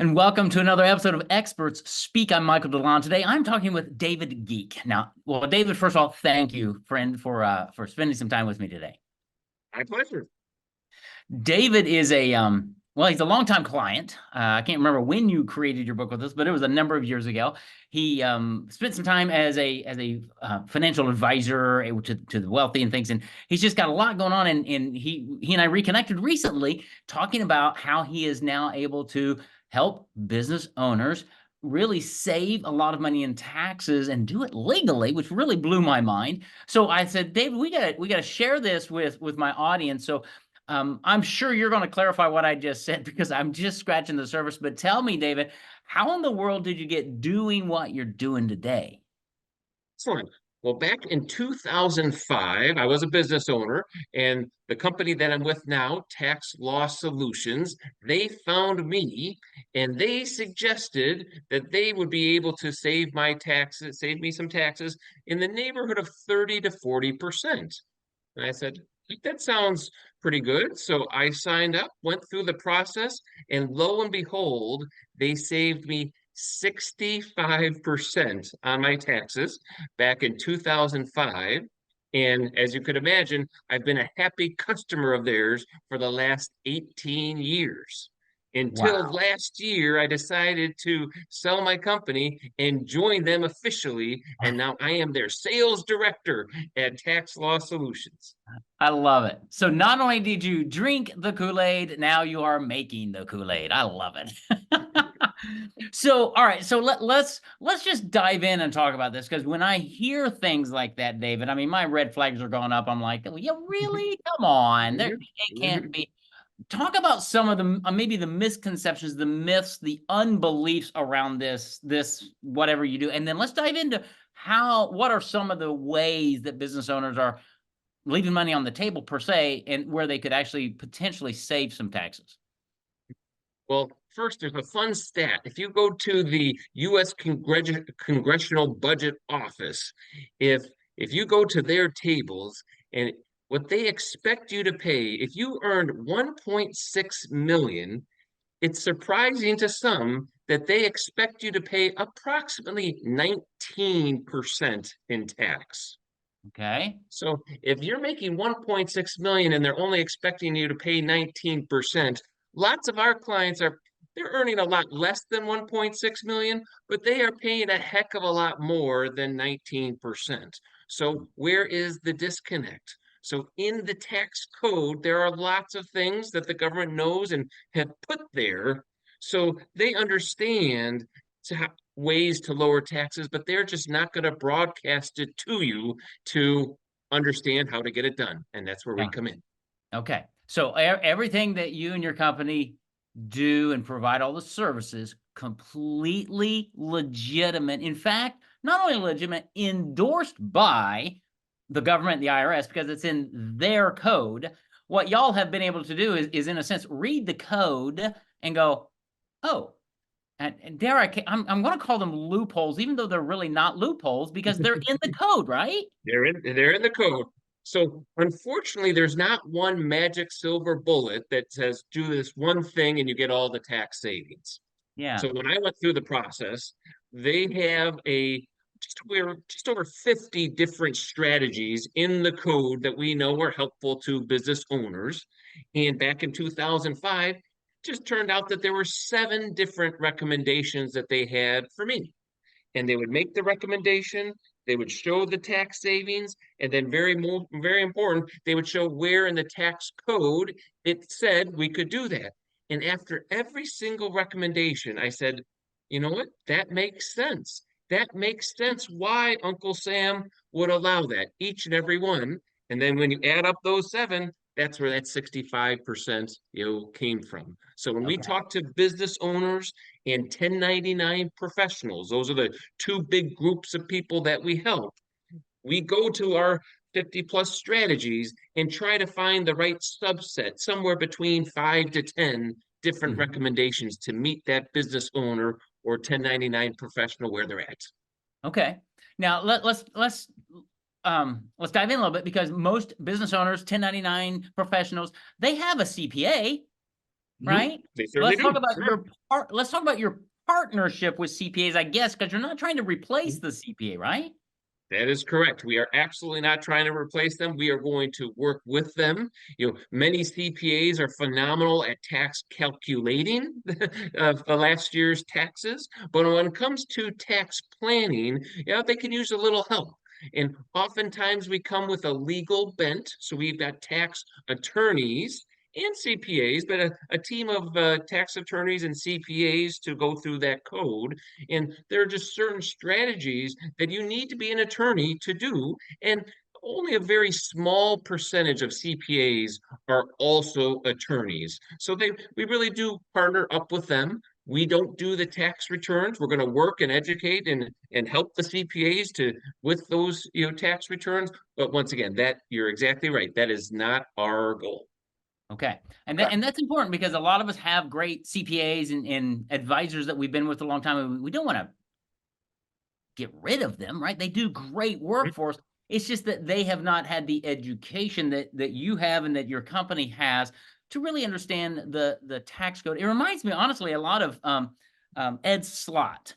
And welcome to another episode of Experts Speak. I'm Michael DeLon. Today, I'm talking with David Geake. Now, well, David, first of all, thank you, friend, for spending some time with me today. My pleasure. David is he's a longtime client. I can't remember when you created your book with us, but it was a number of years ago. He spent some time as a financial advisor to the wealthy and things, and he's just got a lot going on. And he and I reconnected recently, talking about how he is now able to help business owners really save a lot of money in taxes and do it legally, which really blew my mind. So I said, David, we gotta share this with my audience. So I'm sure you're going to clarify what I just said because I'm just scratching the surface. But tell me, David, how in the world did you get doing what you're doing today? Excellent. Well, back in 2005, I was a business owner, and the company that I'm with now, Tax Law Solutions, they found me and they suggested that they would be able to save me some taxes in the neighborhood of 30 to 40%. And I said, that sounds pretty good. So I signed up, went through the process, and lo and behold, they saved me 65% on my taxes back in 2005. And as you could imagine, I've been a happy customer of theirs for the last 18 years. Until Wow. last year, I decided to sell my company and join them officially. And now I am their sales director at Tax Law Solutions. I love it. So not only did you drink the Kool-Aid, now you are making the Kool-Aid. I love it. So, all right. So let's just dive in and talk about this because when I hear things like that, David, I mean, my red flags are going up. I'm like, oh, yeah, really? Come on. It can't be. Talk about some of the maybe the misconceptions, the myths, the unbeliefs around this whatever you do, and then let's dive into what are some of the ways that business owners are leaving money on the table per se, and where they could actually potentially save some taxes. Well, first, there's a fun stat. If you go to the U.S. Congressional Budget Office, if if you go to their tables and what they expect you to pay, if you earned 1.6 million, it's surprising to some that they expect you to pay approximately 19% in tax. Okay. So if you're making 1.6 million and they're only expecting you to pay 19%, lots of our clients they're earning a lot less than 1.6 million, but they are paying a heck of a lot more than 19%. So where is the disconnect? So in the tax code, there are lots of things that the government knows and have put there so they understand ways to lower taxes, but they're just not going to broadcast it to you to understand how to get it done. And that's where we Yeah. come in. Okay. So everything that you and your company do and provide all the services, completely legitimate. In fact, not only legitimate, endorsed by the government, the IRS, because it's in their code. What y'all have been able to do is in a sense, read the code and go, oh, and dare I'm going to call them loopholes, even though they're really not loopholes because they're in the code, right? They're in the code. So unfortunately, there's not one magic silver bullet that says do this one thing and you get all the tax savings. Yeah. So when I went through the process, they have just over 50 different strategies in the code that we know are helpful to business owners. And back in 2005, just turned out that there were 7 different recommendations that they had for me. And they would make the recommendation, they would show the tax savings, and then very important, they would show where in the tax code it said we could do that. And after every single recommendation, I said, you know what? That makes sense. That makes sense why Uncle Sam would allow that, each and every one. And then when you add up those 7, that's where that 65% came from. So when we Okay. talk to business owners and 1099 professionals, those are the 2 big groups of people that we help. We go to our 50 plus strategies and try to find the right subset, somewhere between 5 to 10 different Mhm. recommendations to meet that business owner or 1099 professional where they're at. Okay. Now let's dive in a little bit because most business owners, 1099 professionals, they have a CPA. right? They certainly do. Sure. Let's talk about your partnership with CPAs, I guess, because you're not trying to replace Mhm. the CPA, right? That is correct. We are absolutely not trying to replace them. We are going to work with them. Many CPAs are phenomenal at tax calculating of the last year's taxes, but when it comes to tax planning, they can use a little help. And oftentimes we come with a legal bent. So we've got tax attorneys and CPAs, but a team of tax attorneys and CPAs to go through that code. And there are just certain strategies that you need to be an attorney to do. And only a very small percentage of CPAs are also attorneys. So we really do partner up with them. We don't do the tax returns. We're going to work and educate and help the CPAs to with those tax returns. But once again, that you're exactly right. That is not our goal. Okay. Okay. And that's important because a lot of us have great CPAs and advisors that we've been with a long time, and we don't want to get rid of them, right? They do great work for us. It's just that they have not had the education that you have and that your company has to really understand the tax code. It reminds me, honestly, a lot of Ed Slott.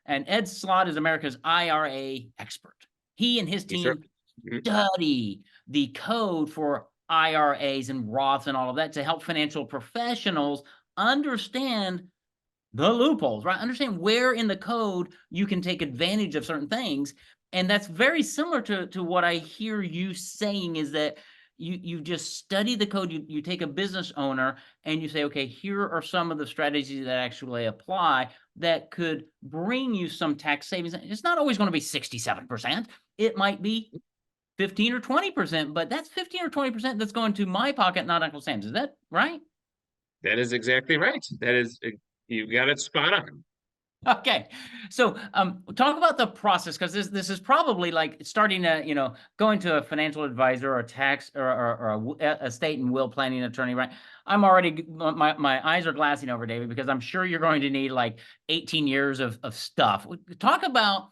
And Ed Slott is America's IRA expert. He and his Yes, sir. team Mhm. study the code for IRAs and Roths and all of that to help financial professionals understand the loopholes, right? Understand where in the code you can take advantage of certain things. And that's very similar to what I hear you saying is that you just study the code. You take a business owner and you say, okay, here are some of the strategies that actually apply that could bring you some tax savings. It's not always going to be 67%. It might be 15 or 20%, but that's 15 or 20% that's going to my pocket, not Uncle Sam's. Is that right? That is exactly right. You got it spot on. Okay. So talk about the process because this is probably like starting to, going to a financial advisor or a tax or a estate and will planning attorney, right? I'm already my eyes are glassing over, David, because I'm sure you're going to need like 18 years of stuff. Talk about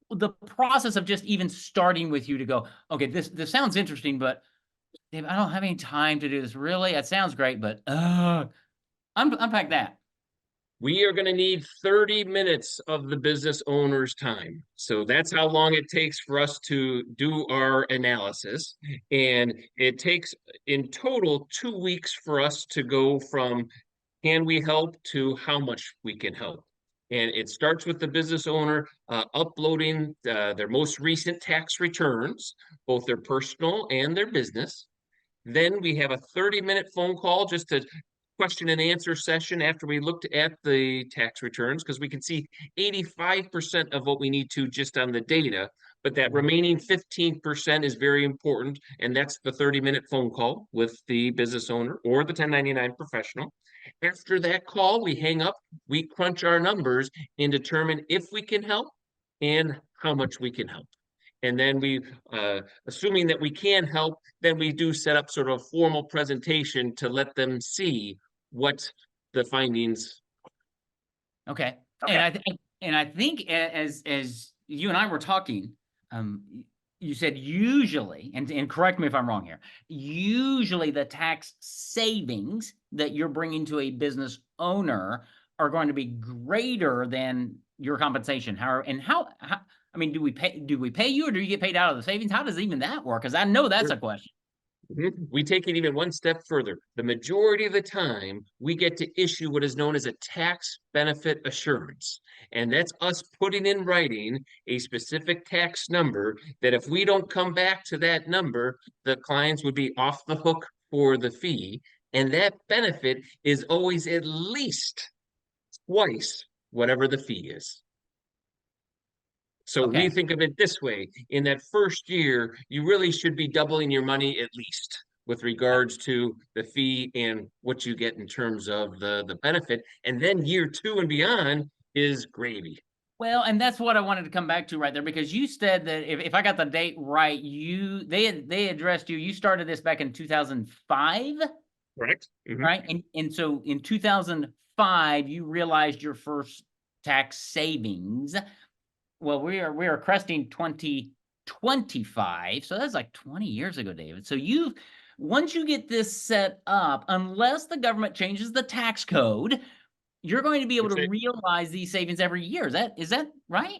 the process of just even starting with you to go, okay, this sounds interesting, but Dave, I don't have any time to do this. Really? That sounds great, but unpack that. We are going to need 30 minutes of the business owner's time. So that's how long it takes for us to do our analysis. And it takes in total 2 weeks for us to go from can we help to how much we can help. And it starts with the business owner uploading their most recent tax returns, both their personal and their business. Then we have a 30-minute phone call just to question and answer session after we looked at the tax returns because we can see 85% of what we need to just on the data, but that remaining 15% is very important. And that's the 30-minute phone call with the business owner or the 1099 professional. After that call, we hang up, we crunch our numbers and determine if we can help and how much we can help. And then assuming that we can help, then we do set up sort of a formal presentation to let them see what the findings. Okay. Okay. And I think as you and I were talking, you said usually, and correct me if I'm wrong here, usually the tax savings that you're bringing to a business owner are going to be greater than your compensation. How I mean, do we pay you or do you get paid out of the savings? How does even that work? Because I know that's a question. We take it even one step further. The majority of the time, we get to issue what is known as a tax benefit assurance. And that's us putting in writing a specific tax number that if we don't come back to that number, the clients would be off the hook for the fee. And that benefit is always at least twice whatever the fee is. So we Okay. think of it this way. In that first year, you really should be doubling your money at least with regards to the fee and what you get in terms of the benefit. And then year two and beyond is gravy. Well, and that's what I wanted to come back to right there because you said that if I got the date right, they addressed you. You started this back in 2005, Correct? right? And so in 2005, you realized your first tax savings. Well, we are cresting 2025, so that's like 20 years ago, David. So once you get this set up, unless the government changes the tax code, you're going to be able to realize these savings every year. Is that right?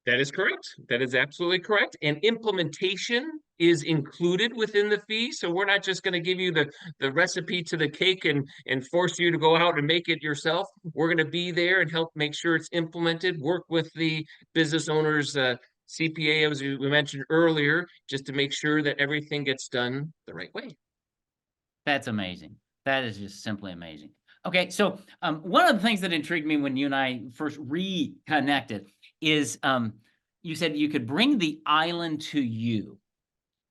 That is correct. That is absolutely correct. And implementation is included within the fee. So we're not just going to give you the recipe to the cake and force you to go out and make it yourself. We're going to be there and help make sure it's implemented, work with the business owners, CPA, as we mentioned earlier, just to make sure that everything gets done the right way. That's amazing. That is just simply amazing. Okay, so one of the things that intrigued me when you and I first reconnected is you said you could bring the island to you,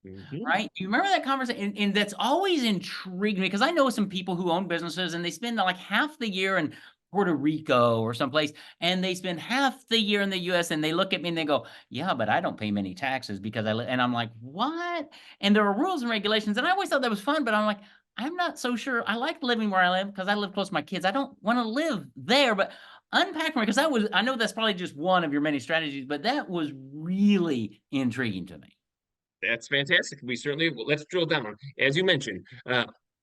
right? Do you remember that conversation? And that's always intrigued me because I know some people who own businesses and they spend like half the year in Puerto Rico or someplace, and they spend half the year in the US and they look at me and they go, yeah, but I don't pay many taxes because and I'm like, what? And there are rules and regulations. And I always thought that was fun, but I'm like, I'm not so sure. I like living where I live because I live close to my kids. I don't want to live there, but unpack for me because I know that's probably just one of your many strategies, but that was really intriguing to me. That's fantastic. We certainly, well, let's drill down. As you mentioned,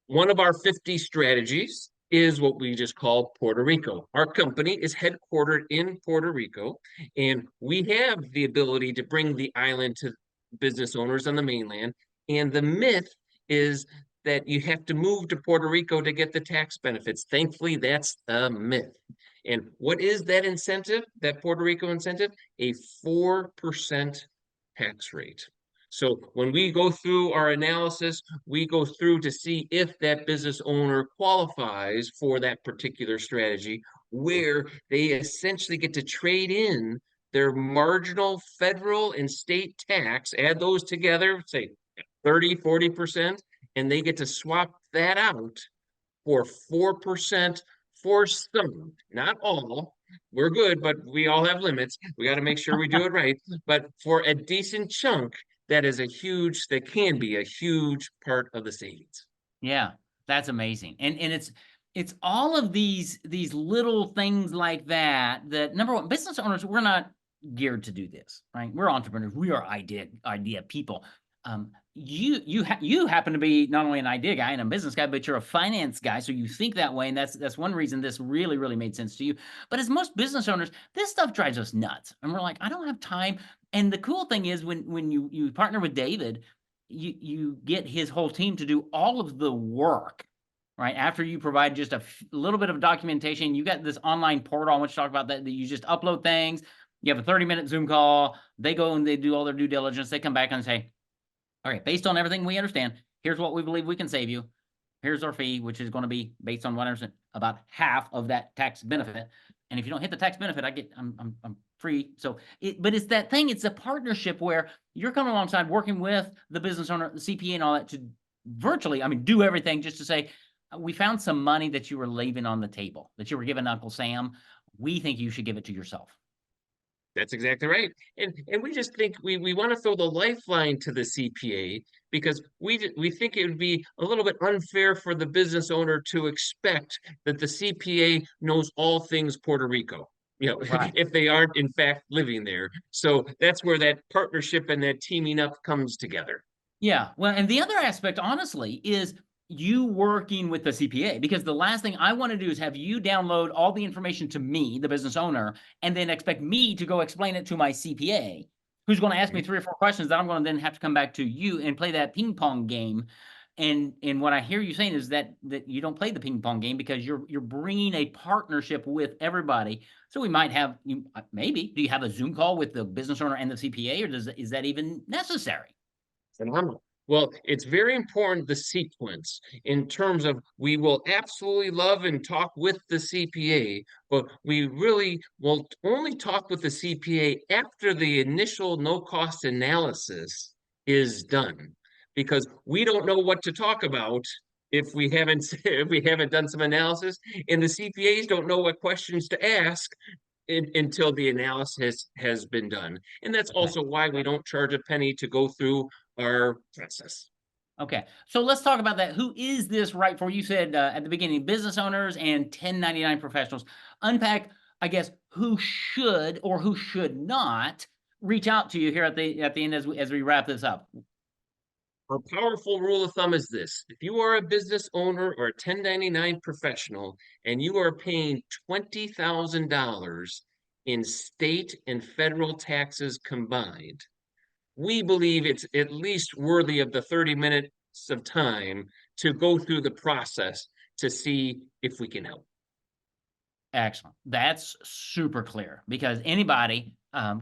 one of our 50 strategies is what we just call Puerto Rico. Our company is headquartered in Puerto Rico, and we have the ability to bring the island to business owners on the mainland. And the myth is that you have to move to Puerto Rico to get the tax benefits. Thankfully, that's a myth. And what is that incentive, that Puerto Rico incentive? A 4% tax rate. So when we go through our analysis, we go through to see if that business owner qualifies for that particular strategy, where they essentially get to trade in their marginal federal and state tax, add those together, say 30, 40%, and they get to swap that out for 4% for some, not all. We're good, but we all have limits. We got to make sure we do it right. But for a decent chunk, that can be a huge part of the savings. Yeah, that's amazing. And it's all of these little things like that that number one, business owners, we're not geared to do this, right? We're entrepreneurs. We are idea people. You happen to be not only an idea guy and a business guy, but you're a finance guy, so you think that way, and that's one reason this really made sense to you. But as most business owners, this stuff drives us nuts, and we're like, I don't have time. And the cool thing is when you partner with David, you get his whole team to do all of the work, right? After you provide just a little bit of documentation, you got this online portal. I want you to talk about that you just upload things. You have a 30-minute Zoom call. They go and they do all their due diligence. They come back and say, all right, based on everything we understand, here's what we believe we can save you. Here's our fee, which is going to be based on what I understand, about half of that tax benefit. And if you don't hit the tax benefit, I'm free. So but it's that thing. It's a partnership where you're coming alongside, working with the business owner, the CPA, and all that to virtually, do everything just to say, we found some money that you were leaving on the table, that you were giving Uncle Sam. We think you should give it to yourself. That's exactly right. And we just think we want to throw the lifeline to the CPA because we think it would be a little bit unfair for the business owner to expect that the CPA knows all things Puerto Rico, Right. if they aren't in fact living there. So that's where that partnership and that teaming up comes together. Yeah. Well, and the other aspect, honestly, is you working with the CPA, because the last thing I want to do is have you download all the information to me, the business owner, and then expect me to go explain it to my CPA, who's going to ask me 3 or 4 questions that I'm going to then have to come back to you and play that ping pong game. And what I hear you saying is that you don't play the ping pong game because you're bringing a partnership with everybody. So we might have maybe do you have a Zoom call with the business owner and the CPA, or is that even necessary? Phenomenal. Well, it's very important the sequence in terms of we will absolutely love and talk with the CPA, but we really will only talk with the CPA after the initial no cost analysis is done, because we don't know what to talk about if we haven't if we haven't done some analysis, and the CPAs don't know what questions to ask until the analysis has been done. And that's Okay. also why we don't charge a penny to go through our process. Okay. So let's talk about that. Who is this right for? You said at the beginning, business owners and 1099 professionals. Unpack, I guess, who should or who should not reach out to you here at the end as we wrap this up. A powerful rule of thumb is this: if you are a business owner or a 1099 professional and you are paying $20,000 in state and federal taxes combined, we believe it's at least worthy of the 30 minutes of time to go through the process to see if we can help. Excellent. That's super clear because anybody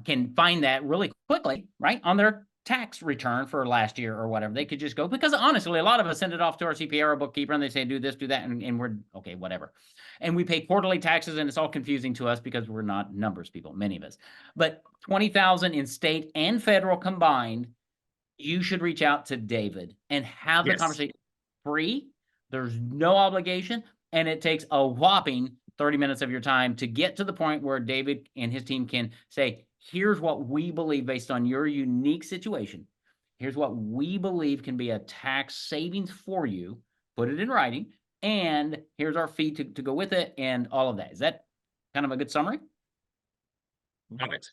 can find that really quickly, right, on their tax return for last year or whatever. They could just go, because honestly, a lot of us send it off to our CPA or bookkeeper and they say, do this, do that, and we're okay, whatever. And we pay quarterly taxes and it's all confusing to us because we're not numbers people, many of us. But 20,000 in state and federal combined, you should reach out to David and have the Yes. conversation free. There's no obligation, and it takes a whopping 30 minutes of your time to get to the point where David and his team can say, here's what we believe based on your unique situation. Here's what we believe can be a tax savings for you. Put it in writing, and here's our fee to go with it, and all of that. Is that kind of a good summary? Love it.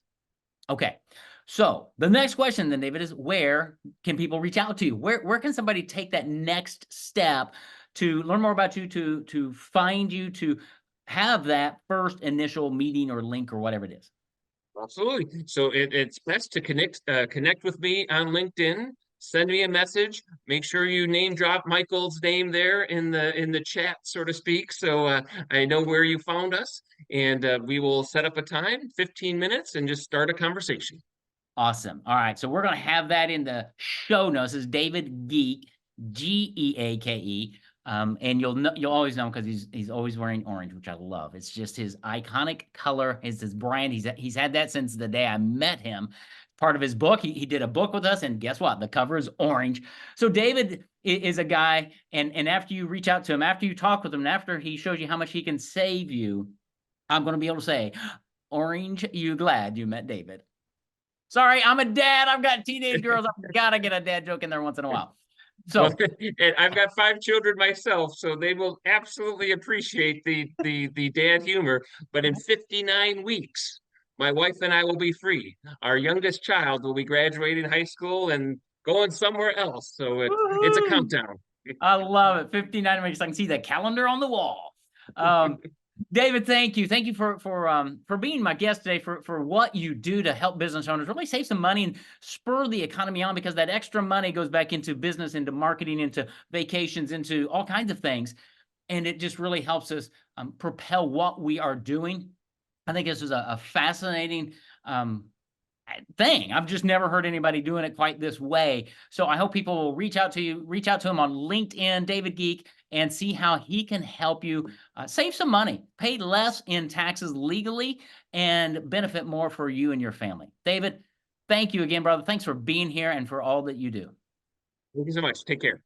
Okay. So the next question then, David, is where can people reach out to you? Where can somebody take that next step to learn more about you, to find you, to have that first initial meeting or link or whatever it is? Absolutely. So it's best to connect with me on LinkedIn. Send me a message. Make sure you name drop Michael's name there in the chat, so to speak, so I know where you found us, and we will set up a time, 15 minutes, and just start a conversation. Awesome. All right. So we're going to have that in the show notes. This is David Geake, Geake. And you'll always know him because he's always wearing orange, which I love. It's just his iconic color, his brand. He's had that since the day I met him. Part of his book, he did a book with us, and guess what? The cover is orange. So David is a guy, and after you reach out to him, after you talk with him, and after he shows you how much he can save you, I'm going to be able to say, Orange, you glad you met David. Sorry, I'm a dad. I've got teenage girls. I've got to get a dad joke in there once in a while. Well, So, and I've got 5 children myself, so they will absolutely appreciate the dad humor. But in 59 weeks, my wife and I will be free. Our youngest child will be graduating high school and going somewhere else. So it's a woo-hoo, countdown. I love it. 59 weeks. I can see the calendar on the wall. David, thank you. Thank you for being my guest today, for what you do to help business owners really save some money and spur the economy on, because that extra money goes back into business, into marketing, into vacations, into all kinds of things. And it just really helps us propel what we are doing. I think this is a fascinating thing. I've just never heard anybody doing it quite this way. So I hope people will reach out to you, reach out to him on LinkedIn, David Geake, and see how he can help you save some money, pay less in taxes legally, and benefit more for you and your family. David, thank you again, brother. Thanks for being here and for all that you do. Thank you so much. Take care.